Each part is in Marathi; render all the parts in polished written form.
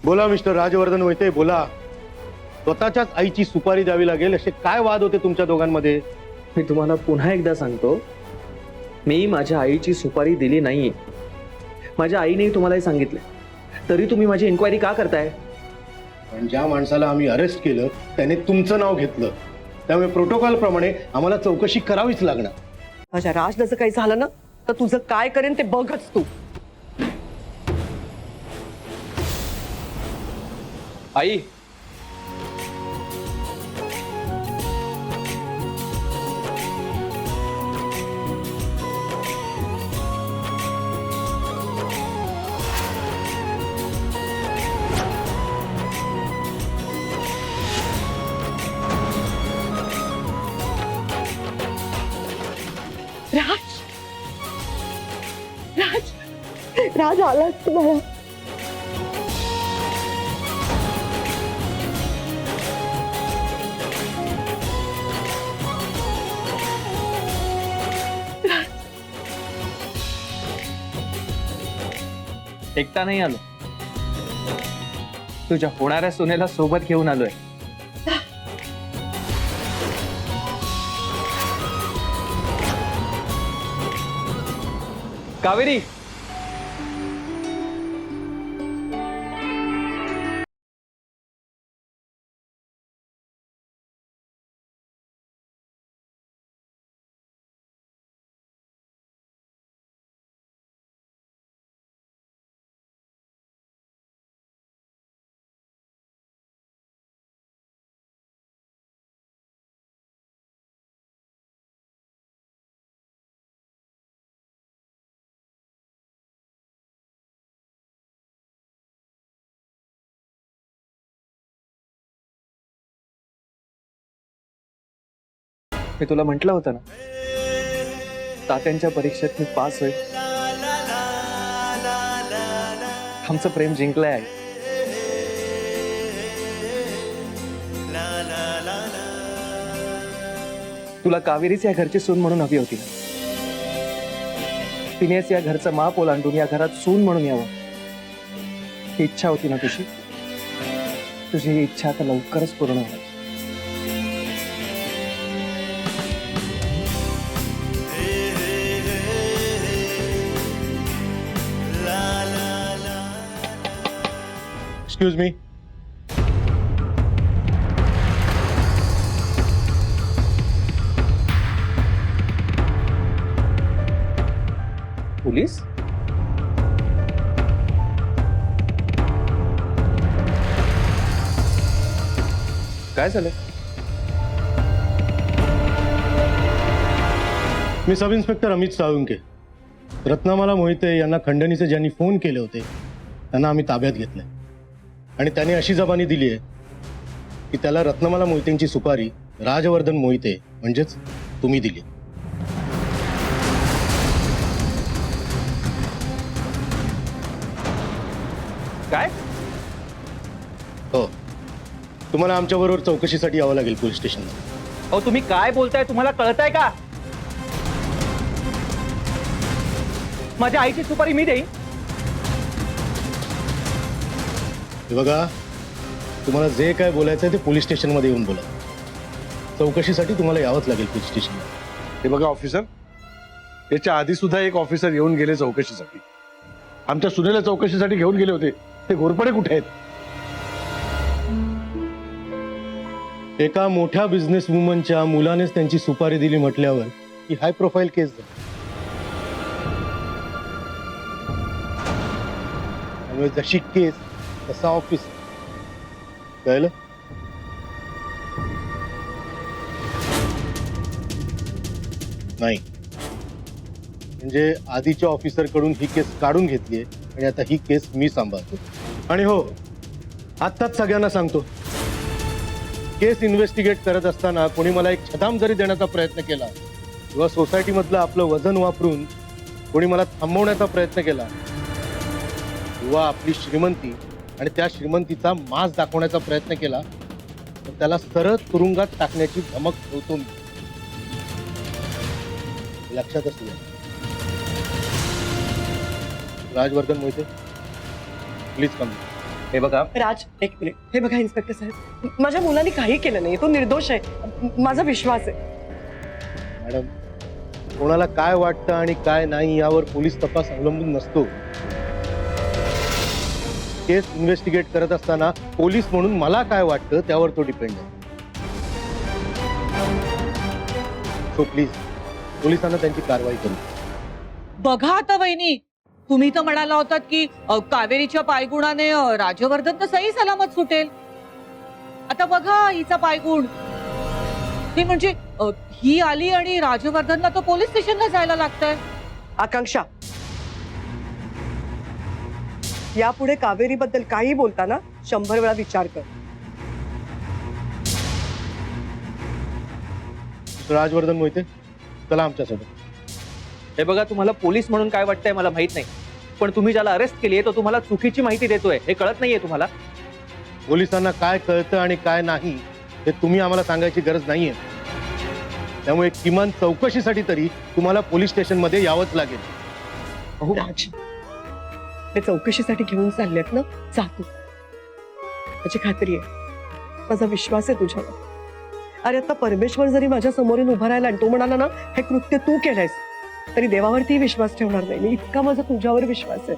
बोला मिस्टर राजवर्धन मोहिते, बोला. स्वतःच्याच आईची सुपारी द्यावी लागेल असे काय वाद होते तुमच्या दोघांमध्ये? मी तुम्हाला पुन्हा एकदा सांगतो, मी माझ्या आईची सुपारी दिली नाहीये. माझ्या आईने तुम्हाला हे सांगितलं, तरी तुम्ही माझी इन्क्वायरी का करताय? पण ज्या माणसाला आम्ही अरेस्ट केलं त्याने तुमचं नाव घेतलं, त्यामुळे प्रोटोकॉल प्रमाणे आम्हाला चौकशी करावीच लागणार. माझ्या राजला जर काही झालं ना तर तुझं काय करेन ते बघच तू. आई, राज राज राज आलास तुम्हाला. एकटा नाही आलो, तुझ्या होणाऱ्या सुनेला सोबत घेऊन आलोय. कावेरी, मी तुला म्हटलं होतं ना, तात्यांच्या परीक्षेत मी पास होईल. आमचं प्रेम जिंकलंय आहे. तुला कावेरीच या घरची सून म्हणून हवी होती ना. तिनेच या घरचं माप ओलांडून या घरात सून म्हणून यावं ही इच्छा होती ना तुझी. तुझी ही इच्छा आता लवकरच पूर्ण होईल. Excuse me. पोलीस? काय झालं? मी सब इन्स्पेक्टर अमित साळुंके. रत्नामाला मोहिते यांना खंडणीचे ज्यांनी फोन केले होते त्यांना आम्ही ताब्यात घेतलंय आणि त्याने अशी जबानी दिली आहे की त्याला रत्नमाला मोहितेंची सुपारी राजवर्धन मोहिते म्हणजेच तुम्ही दिली. काय? हो, तुम्हाला आमच्याबरोबर चौकशीसाठी यावं लागेल पोलीस स्टेशनला. अहो, तुम्ही काय बोलताय? तुम्हाला कळतंय का? माझ्या आईची सुपारी मी देईन. हे बघा, तुम्हाला जे काय बोलायचं ते पोलीस स्टेशनमध्ये येऊन बोला. चौकशीसाठी तुम्हाला यावंच लागेल पोलीस स्टेशनला. हे बघा ऑफिसर, याच्या आधी सुद्धा एक ऑफिसर येऊन गेले चौकशीसाठी. आमच्या सुनेला चौकशीसाठी घेऊन गेले होते. ते घोरपडे कुठे आहेत? एका मोठ्या बिझनेस वुमनच्या मुलानेच त्यांची सुपारी दिली म्हटल्यावर ही हाय प्रोफाईल केस झाली. त्यामुळे जशी केस तसा ऑफिस. कळलं? नाही म्हणजे आधीच्या ऑफिसर कडून ही केस काढून घेतली आणि आता ही केस मी सांभाळतो. आणि हो, आत्ताच सगळ्यांना सांगतो, केस इन्व्हेस्टिगेट करत असताना कोणी मला एक छदाम जरी देण्याचा प्रयत्न केला किंवा सोसायटीमधलं आपलं वजन वापरून कोणी मला थांबवण्याचा प्रयत्न केला किंवा आपली श्रीमंती आणि त्या श्रीमंतीचा माज दाखवण्याचा प्रयत्न केला तर त्याला सरळ तुरुंगात टाकण्याची धमक ठेवतो मी. लक्षात असू द्या. Rajvardhan Mohite, please come. हे बघा, राज, एक मिनिट. हे बघा इन्स्पेक्टर साहेब, माझ्या मुलाने काही केलं नाही. तो निर्दोष आहे, माझा विश्वास आहे. मॅडम, कोणाला काय वाटतं आणि काय नाही यावर पोलीस तपास अवलंबून नसतो. केस इन्व्हेस्टिगेट करत असताना पोलीस म्हणून मला काय वाटतं त्यावर तो डिपेंड आहे. सो प्लीज पोलिसांना त्यांची कारवाई करू. बघा आता वहिनी, तुम्ही तर म्हणाला होतात की कावेरीच्या पायगुणाने राजवर्धन तर सही सलामत सुटेल. आता बघा हिचा पायगुण. हे म्हणजे ही आली आणि राजवर्धनला तो पोलीस स्टेशनला जायला लागतंय. आकांक्षा, यापुढे कावेरीबद्दल काही बोलताना 100 वेळा विचार कर. राजवर्धन मोहिते, चला आमच्यासोबत. हे बघा, तुम्हाला पोलीस म्हणून काय वाटतंय मला माहित नाही, पण तुम्ही ज्याला अरेस्ट केली आहे तो तुम्हाला चुकीची माहिती देतोय. हे कळत नाहीये तुम्हाला? पोलिसांना काय कळतं आणि काय नाही हे तुम्ही आम्हाला सांगायची गरज नाहीये. त्यामुळे किमान चौकशीसाठी तरी तुम्हाला पोलीस स्टेशन मध्ये यावंच लागेल. राज, ते चौकशीसाठी घेऊन चाललेत ना, जा तू. माझी खात्री आहे, माझा विश्वास आहे तुझ्यावर. अरे आता परमेश्वर जरी माझ्या समोरून उभा राहिला आणि तो म्हणाला ना हे कृत्य तू केलंयस, तरी देवावरती विश्वास ठेवणार नाही मी. इतका माझा तुझ्यावर विश्वास आहे.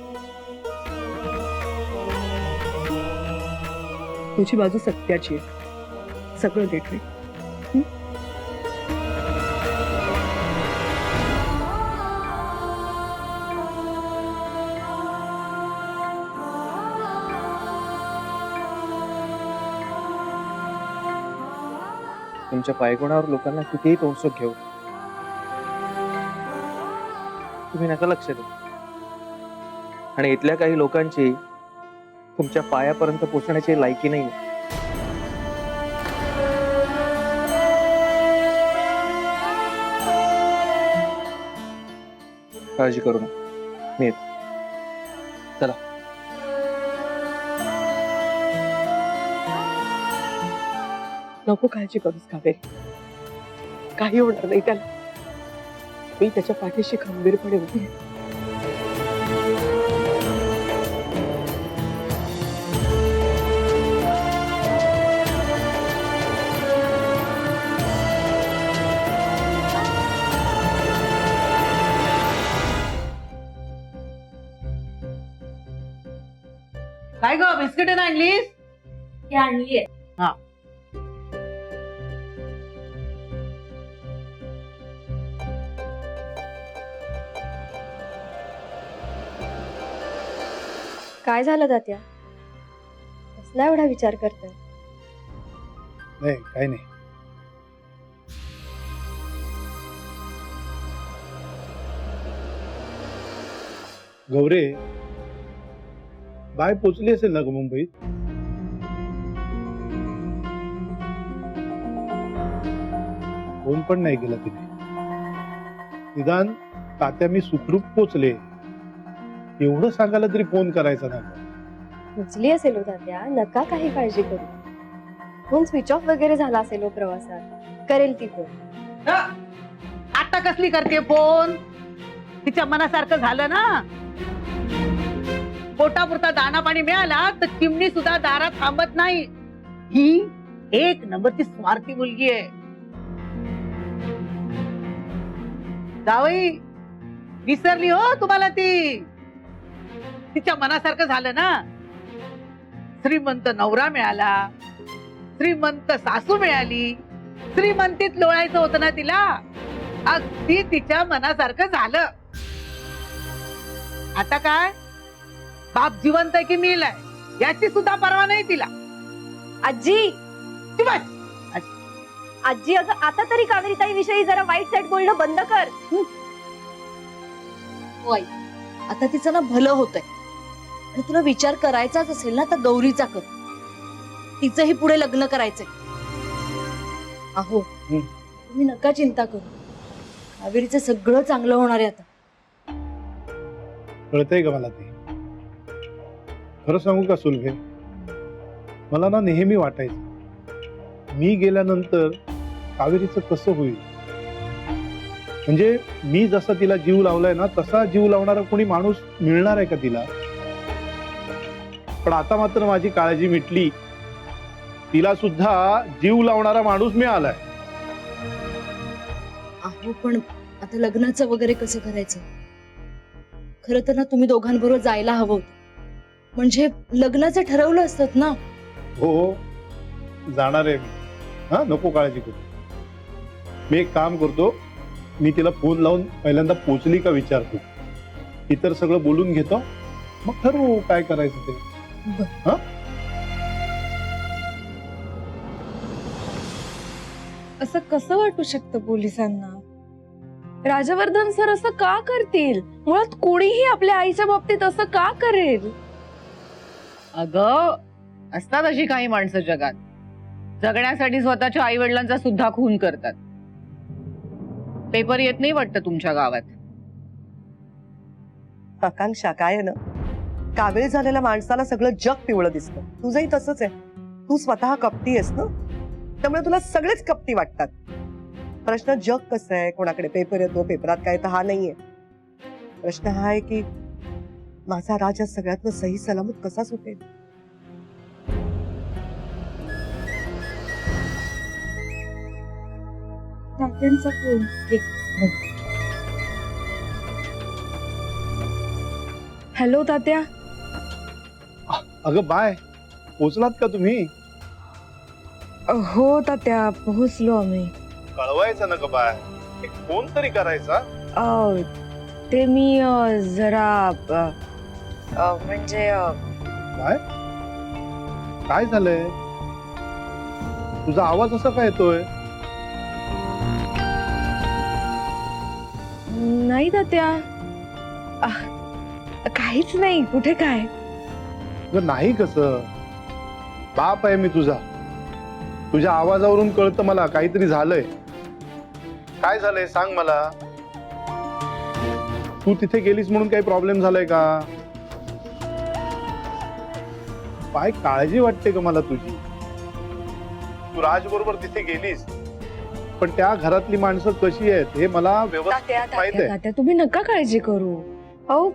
तुझी बाजू सत्याची आहे. सगळं देखील तुमच्या पायगुणावर लोकांना कितीही तोंडसोक घेऊ, तुम्ही नका लक्ष देऊ. आणि इथल्या काही लोकांची तुमच्या पायापर्यंत पोहोचण्याची लायकी नाही. काळजी करू नका, मी येतो. चला. नको काळजी करूस कावेरी, काही होणार नाही त्याला. मी त्याच्या पाठीशी खंबीरपणे उभी आहे. काय ग, बिस्किट आणलीस? आणलीये. हा. काय झालं तात्या? कसला एवढा विचार करताय? नाही, काही नाही. गौरे, बाय पोचली असेल ना ग मुंबईत? फोन पण नाही केला तिने. निदान तात्या मी सुखरूप पोचले एवढं सांगायला तरी फोन करायचा ना. उचली असेल हो तात्या, नका काही काळजी करू. फोन स्विच ऑफ वगैरे झाला असेल हो प्रवासात, करेल ती फोन. आता कसली करते फोन? तिच्या मनासारखं झालं ना. पोटापुरता दाना पाणी मिळाला तर चिमणी सुद्धा दारात थांबत नाही. ही एक नंबरची स्वार्थी मुलगी आहे. जावई, विसरली हो तुम्हाला ती. तिच्या मनासारखं झालं ना. श्रीमंत नवरा मिळाला, श्रीमंत सासू मिळाली, श्रीमंतीत लोळायचं होतं ना तिला. अगदी तिच्या मनासारखं झालं. आता काय, बाप जिवंत आहे की मेलाय याची सुद्धा पर्वा नाही तिला. आजी, ती बस. आजी अगं आता तरी कावेरीताई विषयी जरा वाईट साईड बोलणं बंद कर. होय, आता तिचं ना भलं होतंय. आणि तुला विचार करायचाच असेल ना तर गौरीचा कर. तिचंही पुढे लग्न करायचंय. अहो, तुम्ही नका चिंता करू. कावेरीचं सगळं चांगलं होणार आहे आता. कळतंय का मला ते? खरं सांगू का सुलभे, मला ना नेहमी वाटायचं मी गेल्यानंतर कावेरीचं कसं होईल. म्हणजे मी जसा तिला जीव लावलाय ना तसा जीव लावणारा कोणी माणूस मिळणार आहे का तिला? पण आता मात्र माझी काळजी मिटली. तिला सुद्धा जीव लावणारा माणूस मिळालाय. अहो पण आता लग्नाचं वगैरे कसं करायचं? खरं तर ना तुम्ही दोघांबरोबर जायला हवं होतं. म्हणजे लग्नाचं ठरवलं असतात ना. हो जाणार आहे मी. हा नको काळजी करू. मी एक काम करतो, मी तिला फोन लावून पहिल्यांदा पोचली का विचारतो. इतर सगळं बोलून घेतो, मग ठरवू काय करायचं ते. हा असं कसं वाटू शकतं पोलिसांना? राजवर्धन सर असं का करतील? मुळात कोणीही आपल्या आईच्या बाबतीत असं का करेल? अगं असतात अशी काही माणसं जगात, जगण्यासाठी स्वतःच्या आई वडिलांचा सुद्धा खून करतात. पेपर येत नाही वाटतं तुमच्या गावात? आकांक्षा काय आहे ना, कावीळ झालेल्या माणसाला सगळं जग पिवळं दिसतं. तुझंही तसंच आहे. तू स्वतः कपटी आहेस ना, त्यामुळे तुला सगळेच कपटी वाटतात. प्रश्न जग कसं आहे, कोणाकडे पेपर येतो, पेपरात काय, तर हा नाहीये. प्रश्न हा आहे की माझा राज या सगळ्यातनं सही सलामत कसा सुटेल. तात्यांचा फोन. हॅलो तात्या. अगं बाय, पोचलात का तुम्ही? हो तात्या, पोहोचलो आम्ही. कळवायचं ना का बाय, एक फोन तरी करायचा. ते मी जरा म्हणजे काय काय झालंय? तुझा आवाज असा काय येतोय? नाही तात्या, काहीच नाही. कुठे काय? अगं नाही कसं, बाप आहे मी तुझा. तुझ्या आवाजावरून कळतं मला काहीतरी झालंय. काय झालंय सांग मला. तू तिथे गेलीस म्हणून काही प्रॉब्लेम झालाय का? काय काळजी वाटते का मला तुझी? तू राज बरोबर तिथे गेलीस, पण त्या घरातली माणसं कशी आहेत हे मला व्यवस्थित माहित आहे. तात्या तुम्ही नका काळजी करू. अहो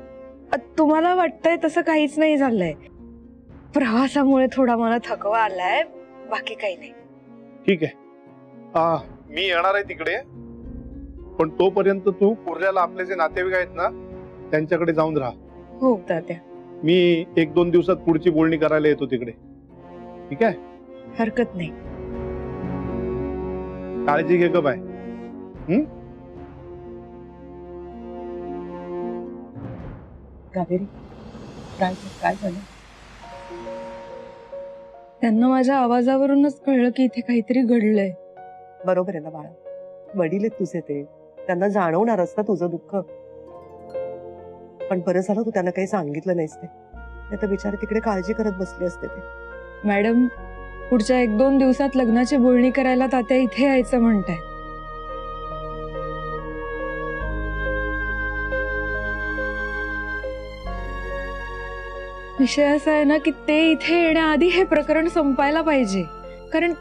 तुम्हाला वाटतंय तसं काहीच नाही झालंय. प्रवासामुळे थोडा मला थकवा आलाय, बाकी काही नाही. ठीक आहे, मी येणार आहे तिकडे. पण तोपर्यंत तू कुर्ल्याला आपले जे नातेवाईक आहेत ना त्यांच्याकडे जाऊन राहा. हो तात्या. मी 1-2 दिवसात पुढची बोलणी करायला येतो तिकडे. ठीक आहे? हरकत नाही. काळजी घे ग बाय. कावेरी, काय काय झालं? त्यांना माझ्या आवाजावरूनच कळलं की इथे काहीतरी घडलंय. बरोबर आहे ना बाळा, वडील आहेत तुझे, ते त्यांना जाणवणार असतं तुझं दुःख. पण बरं झालं तू त्यांना काही सांगितलं नाहीस. ते तर बिचारे तिकडे काळजी करत बसले असते ते. मॅडम, पुढच्या 1-2 दिवसात लग्नाची बोलणी करायला तात्या इथे यायचं म्हणताय. विषय असा आहे ना की ते इथे येण्याआधी हे प्रकरण संपायला पाहिजे. कारण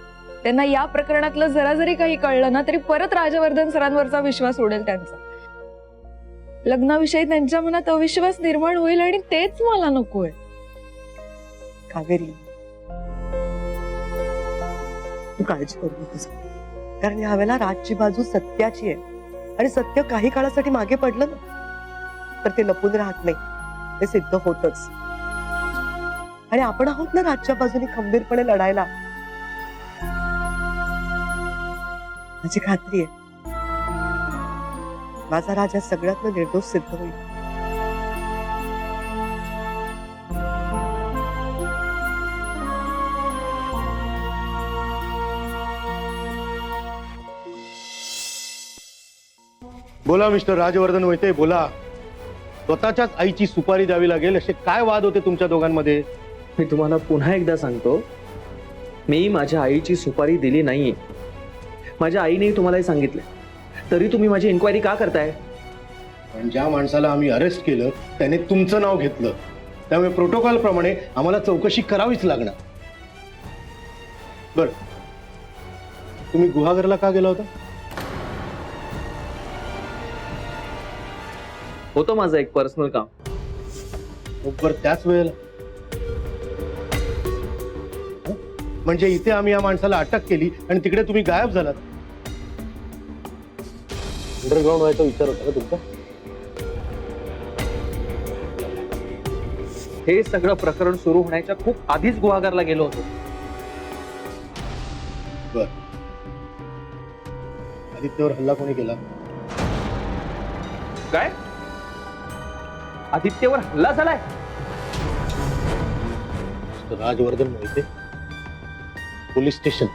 त्यांना या प्रकरणातलं जरा जरी काही कळलं ना तरी परत राजवर्धन सरांवरचा विश्वास उडेल त्यांचा. लग्नाविषयी त्यांच्या मनात अविश्वास निर्माण होईल आणि तेच मला नकोय. कावेरी, तू काळजी करू नकोस. कारण यावेळेला राजची बाजू सत्याची आहे आणि सत्य काही काळासाठी मागे पडलं ना तर ते लपून राहत नाही, ते सिद्ध होतच. आणि आपण आहोत ना राजच्या बाजूने खंबीरपणे लढायला. माझी खात्री आहे माझा राजा सगळ्यातनं निर्दोष सिद्ध होईल. बोला मिस्टर राजवर्धन वैते, बोला. स्वतःच्याच आईची सुपारी द्यावी लागेल असे काय वाद होते तुमच्या दोघांमध्ये? मी तुम्हाला पुन्हा एकदा सांगतो, मी माझ्या आईची सुपारी दिली नाहीये. माझ्या आईने तुम्हालाही सांगितलं, तरी तुम्ही माझी इन्क्वायरी का करताय? पण ज्या माणसाला आम्ही अरेस्ट केलं त्याने तुमचं नाव घेतलं, त्यामुळे प्रोटोकॉल प्रमाणे आम्हाला चौकशी करावीच लागणार. बर, तुम्ही गुहागरला का गेला होता? होतं माझं एक पर्सनल काम. बरोबर त्याच वेळेला म्हणजे इथे आम्ही या माणसाला अटक केली आणि तिकडे तुम्ही गायब झालात. अंडरग्राऊंड व्हायचा विचार होता का तुमचा? हे सगळं प्रकरण सुरू होण्याच्या खूप आधीच गुहागरला गेलो होतो. बर, आदित्यवर हल्ला कोणी केला? काय आदित्यवर हल्ला झालाय? Rajvardhan Mohite, police station.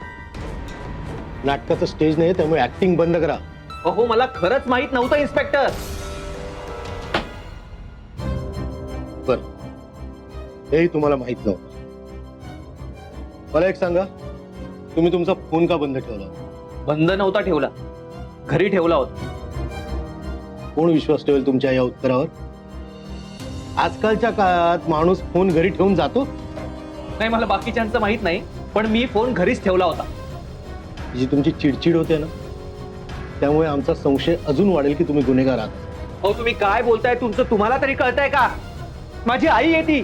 नाटकाचं स्टेज नाही, त्यामुळे ऍक्टिंग बंद करा. अहो मला खरंच माहित नव्हतं इन्स्पेक्टर. बर, हेही तुम्हाला माहित नव्हतं. मला एक सांगा, तुम्ही तुमचा फोन का बंद ठेवला? बंद नव्हता ठेवला, घरी ठेवला होता. कोण विश्वास ठेवेल तुमच्या या उत्तरावर? आजकालच्या काळात माणूस फोन घरी ठेवून जातो? नाही, मला बाकीच्यांचं माहित नाही, पण मी फोन घरीच ठेवला होता. जी तुमची चिडचिड होते ना, त्यामुळे आमचा संशय अजून वाढेल की तुम्ही गुन्हेगार आहात. अहो तुम्ही काय बोलताय? तुमचं तुम्हाला तरी कळतंय का? माझी आई आहे ती.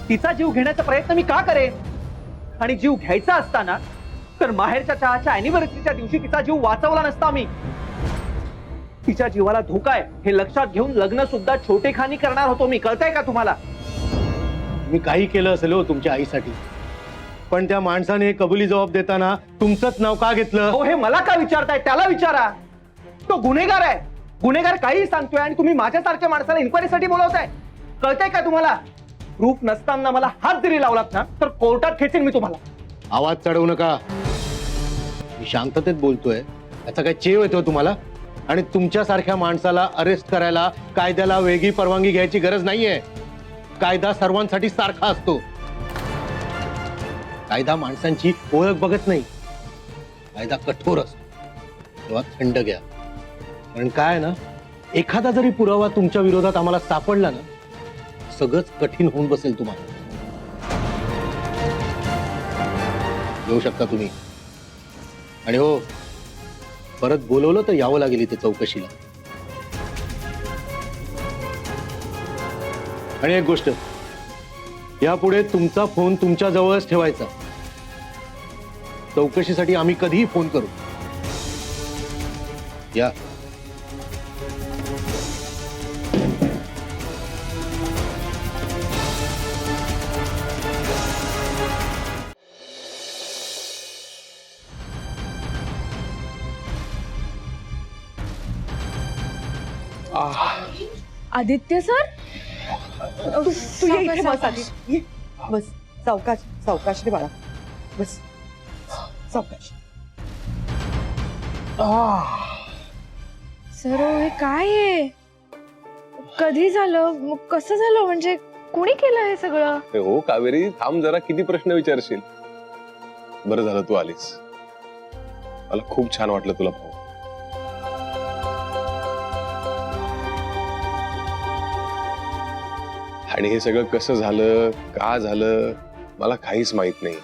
तिचा जीव घेण्याचा प्रयत्न मी का करेन? आणि जीव घ्यायचा असताना तर माहेरच्या चहाच्या अॅनिव्हर्सरीच्या दिवशी तिचा जीव वाचवला नसता मी. तिच्या जीवाला धोका आहे हे लक्षात घेऊन लग्न सुद्धा छोटेखानी करणार होतो मी. कळतंय का तुम्हाला? मी काही केलं असेल हो तुमच्या आईसाठी, पण त्या माणसाने कबुली जबाब देताना तुमचंच नाव का घेतलं? हो हे मला का विचारताय? त्याला विचारा. तो गुन्हेगार आहे. गुन्हेगार काही सांगतोय आणि तुम्ही माझ्यासारख्या माणसाला इन्क्वायरीसाठी बोलवताय. कळतंय का तुम्हाला? प्रूफ नसताना मला हात जरी लावलात ना तर कोर्टात खेचेन मी तुम्हाला. आवाज चढवू नका. मी शांततेत बोलतोय, याचा काय चेव येतो तुम्हाला? आणि तुमच्यासारख्या माणसाला अरेस्ट करायला कायद्याला वेगळी परवानगी घ्यायची गरज नाहीये. कायदा सर्वांसाठी सारखा असतो. कायदा माणसांची ओळख बघत नाही. कायदा कठोर असतो. तेव्हा थंड घ्या. कारण काय आहे ना, एखादा जरी पुरावा तुमच्या विरोधात आम्हाला सापडला ना, सगळंच कठीण होऊन बसेल तुम्हाला. येऊ शकता तुम्ही. आणि हो, परत बोलवलं तर यावं लागेल इथे चौकशीला. आणि एक गोष्ट, यापुढे तुमचा फोन तुमच्या जवळच ठेवायचा. चौकशीसाठी आम्ही कधीही फोन करू. या. आदित्य सर, तू ये इथे बस आधी. ये बस. सावकाश सावकाश रे बाळा. बस सावकाश. सर हे काय आहे? कधी झालं? मग कसं झालं? म्हणजे कोणी केलं हे सगळं? हो कावेरी, थांब जरा. किती प्रश्न विचारशील? बरं झालं तू आलीस. मला खूप छान वाटलं तुला पाहून. आणि हे सगळं कसं झालं, का झालं, मला काहीच माहित नाही.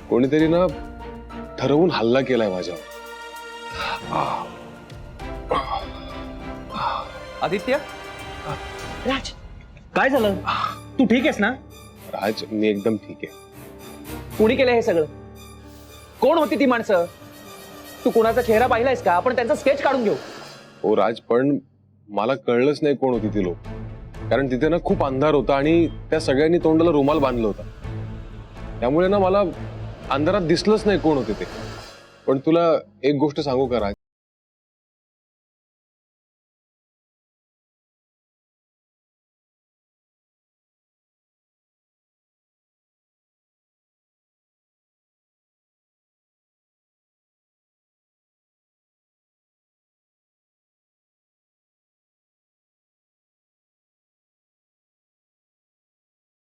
कोणीतरी ना ठरवून हल्ला केलाय माझ्यावर. आदित्य, राज, काय झालं? तू ठीक आहेस ना? राज, मी एकदम ठीक आहे. कोणी केलं हे सगळं? कोण होती ती माणसं? तू कोणाचा चेहरा पाहिलायस का? आपण त्यांचा स्केच काढून घेऊ. हो राज, पण मला कळलंच नाही कोण होती ती लोक. कारण तिथे ना खूप अंधार होता आणि त्या सगळ्यांनी तोंडाला रुमाल बांधला होता. त्यामुळे ना मला अंधारात दिसलंच नाही कोण होते ते. पण तुला एक गोष्ट सांगू का राज?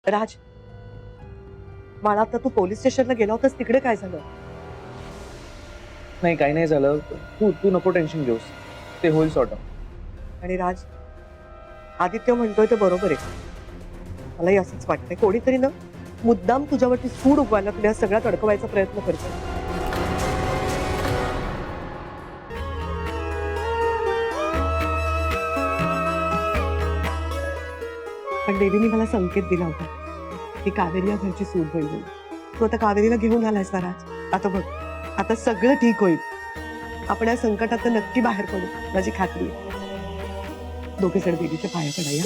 राज, बाळा, आता तू पोलीस स्टेशनला गेला होतास, तिकडे काय झालं? नाही, काही नाही झालं. तू तू नको टेन्शन घेऊस. ते होईल सॉर्ट आउट. आणि राज, आदित्य म्हणतोय ते बरोबर आहे. मलाही असंच वाटतंय. कोणीतरी ना मुद्दाम तुझ्यावरती सूड उगवायला, तुला सगळ्यात अडकवायचा प्रयत्न करतो. पण देवीने मला संकेत दिला होता की कावेरी या घरची सूड होईल म्हणून. तू आता कावेरीला घेऊन आलायस ना राज. आता बघ, आता सगळं ठीक होईल. आपण या संकटात नक्की बाहेर पडू, माझी खात्री आहे. दोघे जण देवीच्या पाया पडाया.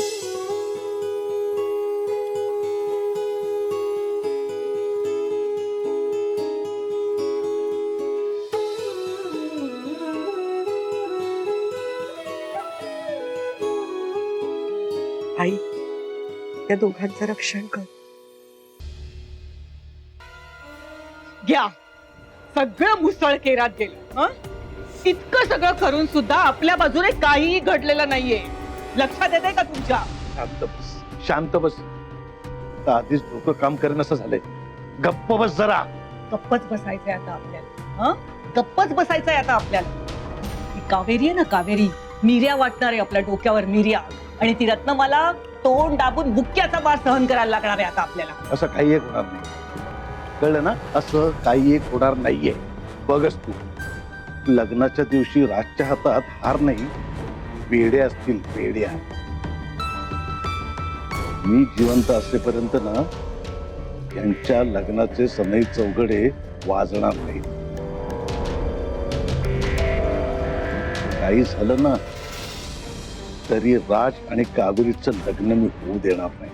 आई, या दोघांचं रक्षण कर. घ्या सगळं मुसळ केरात गेलं हं? इतकं सगळं करून सुद्धा आपल्या बाजूने काहीही घडलेलं नाहीये. लक्षात येते का तुमच्या? शांत बस, शांत बस. आता आधीच डोकं काम करेन असं झालंय. गप्प बस जरा. गप्पच बसायचंय आता आपल्याला हं? गप्पच बसायचंय आता आपल्याला. ही कावेरी आहे ना कावेरी, मिऱ्या वाटणार आहे आपल्या डोक्यावर मिऱ्या. आणि ती रत्नमाला तोंड दाबून बुक्क्याचा मार सहन करायला लागणार आहे आता आपल्याला. असं काही एक होणार नाही, कळलं ना? असं काही एक होणार नाहीये. बघच तू, लग्नाच्या दिवशी राजच्या हातात हार नाही, बेड्या असतील, बेड्या. मी जिवंत असेपर्यंत ना यांच्या लग्नाचे सनई चौघडे वाजणार नाही. काही झालं ना तरी राज आणि कावेरीचं लग्न मी होऊ देणार नाही.